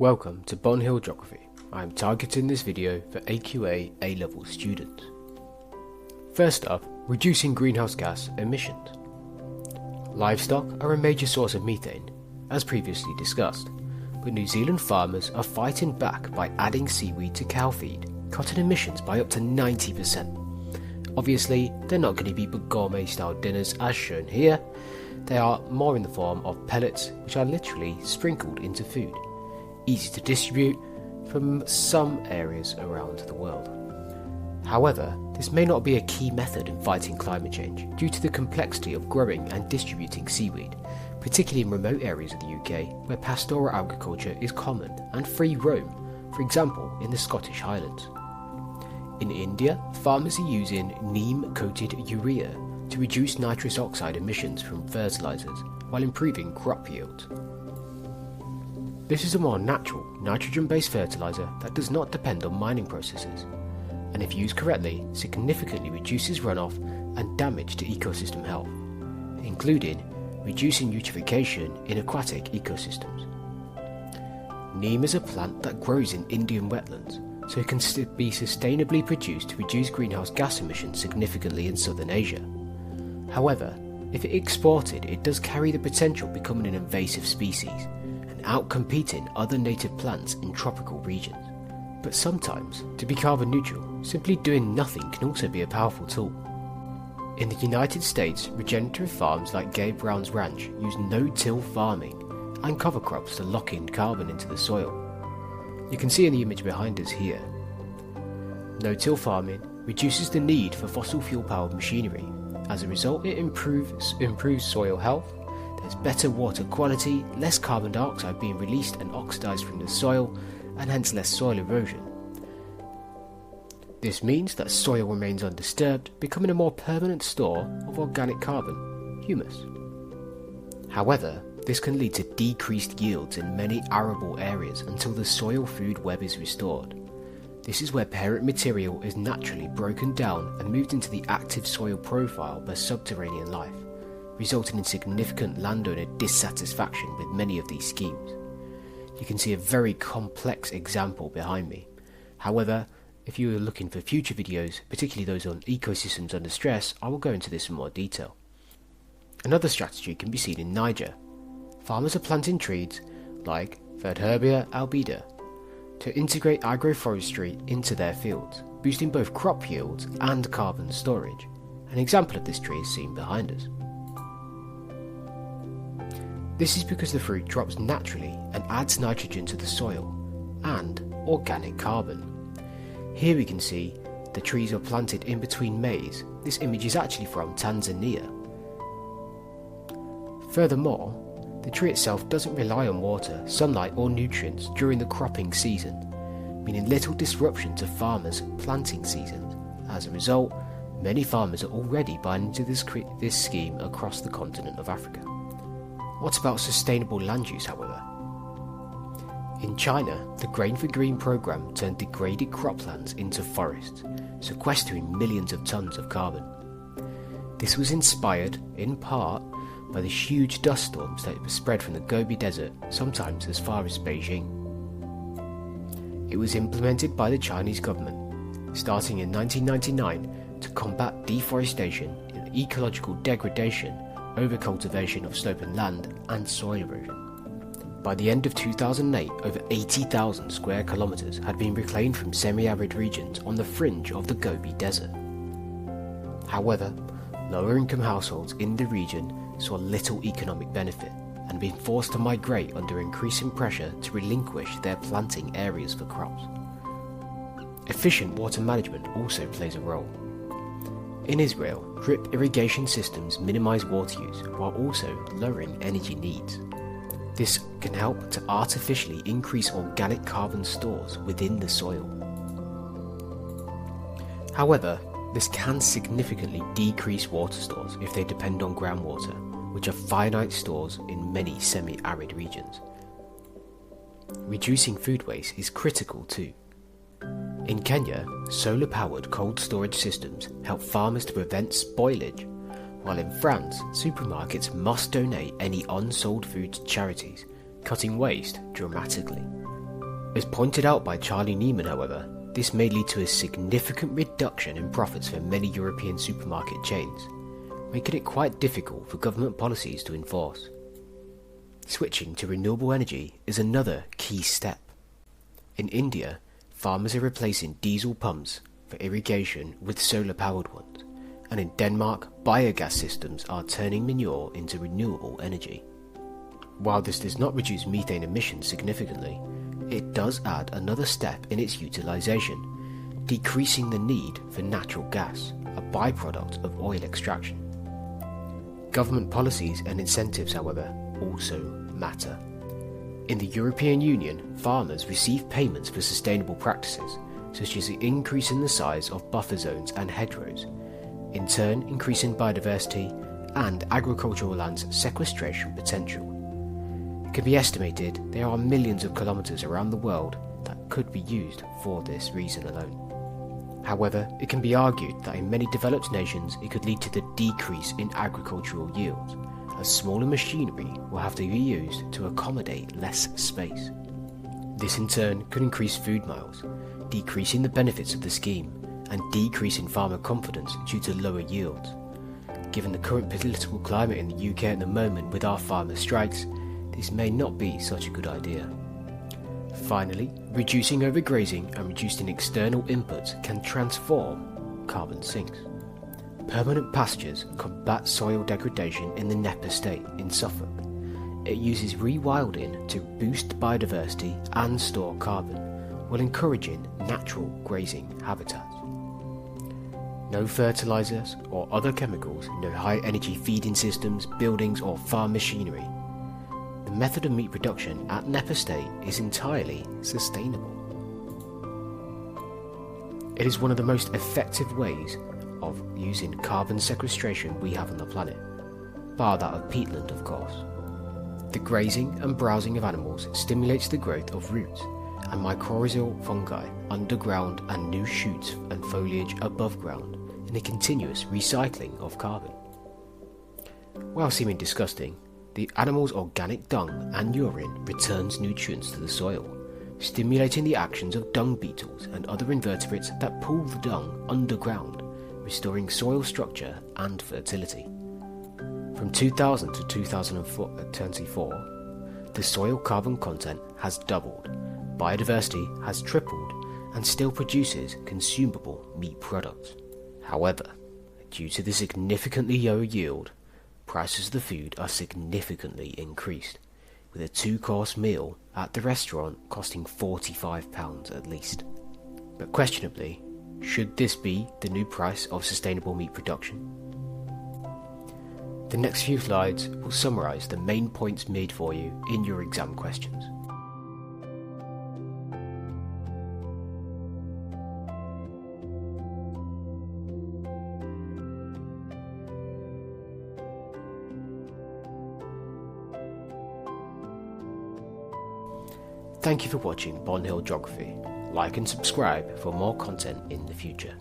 Welcome to Bon Hill Geography. I am targeting this video for AQA A-level students. First up, reducing greenhouse gas emissions. Livestock are a major source of methane, as previously discussed, but New Zealand farmers are fighting back by adding seaweed to cow feed, cutting emissions by up to 90%. Obviously, they're not going to be gourmet-style dinners as shown here. They are more in the form of pellets, which are literally sprinkled into food. Easy to distribute from some areas around the world. However, this may not be a key method in fighting climate change due to the complexity of growing and distributing seaweed, particularly in remote areas of the UK where pastoral agriculture is common and free roam, for example in the Scottish Highlands. In India, farmers are using neem-coated urea to reduce nitrous oxide emissions from fertilisers while improving crop yields. This is a more natural, nitrogen-based fertiliser that does not depend on mining processes, and if used correctly, significantly reduces runoff and damage to ecosystem health, including reducing eutrophication in aquatic ecosystems. Neem is a plant that grows in Indian wetlands, so it can be sustainably produced to reduce greenhouse gas emissions significantly in southern Asia. However, if exported, it does carry the potential of becoming an invasive species, outcompeting other native plants in tropical regions. But sometimes, to be carbon neutral, simply doing nothing can also be a powerful tool. In the United States, regenerative farms like Gabe Brown's Ranch use no-till farming and cover crops to lock in carbon into the soil. You can see in the image behind us here. No-till farming reduces the need for fossil fuel-powered machinery. As a result, it improves soil health. There's better water quality, less carbon dioxide being released and oxidized from the soil, and hence less soil erosion. This means that soil remains undisturbed, becoming a more permanent store of organic carbon, humus. However, this can lead to decreased yields in many arable areas until the soil food web is restored. This is where parent material is naturally broken down and moved into the active soil profile by subterranean life, resulting in significant landowner dissatisfaction with many of these schemes. You can see a very complex example behind me. However, if you are looking for future videos, particularly those on ecosystems under stress, I will go into this in more detail. Another strategy can be seen in Niger. Farmers are planting trees like Verdherbia albida to integrate agroforestry into their fields, boosting both crop yields and carbon storage. An example of this tree is seen behind us. This is because the fruit drops naturally and adds nitrogen to the soil and organic carbon. Here we can see the trees are planted in between maize. This image is actually from Tanzania. Furthermore, the tree itself doesn't rely on water, sunlight or nutrients during the cropping season, meaning little disruption to farmers' planting seasons. As a result, many farmers are already buying into this scheme across the continent of Africa. What about sustainable land use, however? In China, the Grain for Green program turned degraded croplands into forests, sequestering millions of tons of carbon. This was inspired, in part, by the huge dust storms that spread from the Gobi Desert, sometimes as far as Beijing. It was implemented by the Chinese government, starting in 1999 to combat deforestation and ecological degradation, overcultivation of sloping land and soil erosion. By the end of 2008, over 80,000 square kilometres had been reclaimed from semi-arid regions on the fringe of the Gobi Desert. However, lower-income households in the region saw little economic benefit and been forced to migrate under increasing pressure to relinquish their planting areas for crops. Efficient water management also plays a role. In Israel, drip irrigation systems minimise water use while also lowering energy needs. This can help to artificially increase organic carbon stores within the soil. However, this can significantly decrease water stores if they depend on groundwater, which are finite stores in many semi-arid regions. Reducing food waste is critical too. In Kenya, solar-powered cold storage systems help farmers to prevent spoilage, while in France, supermarkets must donate any unsold food to charities, cutting waste dramatically. As pointed out by Charlie Neiman, however, this may lead to a significant reduction in profits for many European supermarket chains, making it quite difficult for government policies to enforce. Switching to renewable energy is another key step. In India, farmers are replacing diesel pumps for irrigation with solar-powered ones, and in Denmark, biogas systems are turning manure into renewable energy. While this does not reduce methane emissions significantly, it does add another step in its utilisation, decreasing the need for natural gas, a byproduct of oil extraction. Government policies and incentives, however, also matter. In the European Union, farmers receive payments for sustainable practices, such as the increase in the size of buffer zones and hedgerows, in turn increasing biodiversity and agricultural land's sequestration potential. It can be estimated there are millions of kilometres around the world that could be used for this reason alone. However, it can be argued that in many developed nations it could lead to the decrease in agricultural yields, as smaller machinery will have to be used to accommodate less space. This in turn could increase food miles, decreasing the benefits of the scheme and decreasing farmer confidence due to lower yields. Given the current political climate in the UK at the moment with our farmer strikes, this may not be such a good idea. Finally, reducing overgrazing and reducing external inputs can transform carbon sinks. Permanent pastures combat soil degradation in the Knepp estate in Suffolk. It uses rewilding to boost biodiversity and store carbon, while encouraging natural grazing habitats. No fertilisers or other chemicals, no high-energy feeding systems, buildings or farm machinery. The method of meat production at Knepp estate is entirely sustainable. It is one of the most effective ways of using carbon sequestration we have on the planet, bar that of peatland of course. The grazing and browsing of animals stimulates the growth of roots and mycorrhizal fungi underground and new shoots and foliage above ground in a continuous recycling of carbon. While seeming disgusting, the animal's organic dung and urine returns nutrients to the soil, stimulating the actions of dung beetles and other invertebrates that pull the dung underground, restoring soil structure and fertility. From 2000 to 2024, the soil carbon content has doubled, biodiversity has tripled, and still produces consumable meat products. However, due to the significantly lower yield, prices of the food are significantly increased, with a 2-course meal at the restaurant costing £45 at least. But questionably, should this be the new price of sustainable meat production? The next few slides will summarise the main points made for you in your exam questions. Thank you for watching Bond Hill Geography. Like and subscribe for more content in the future.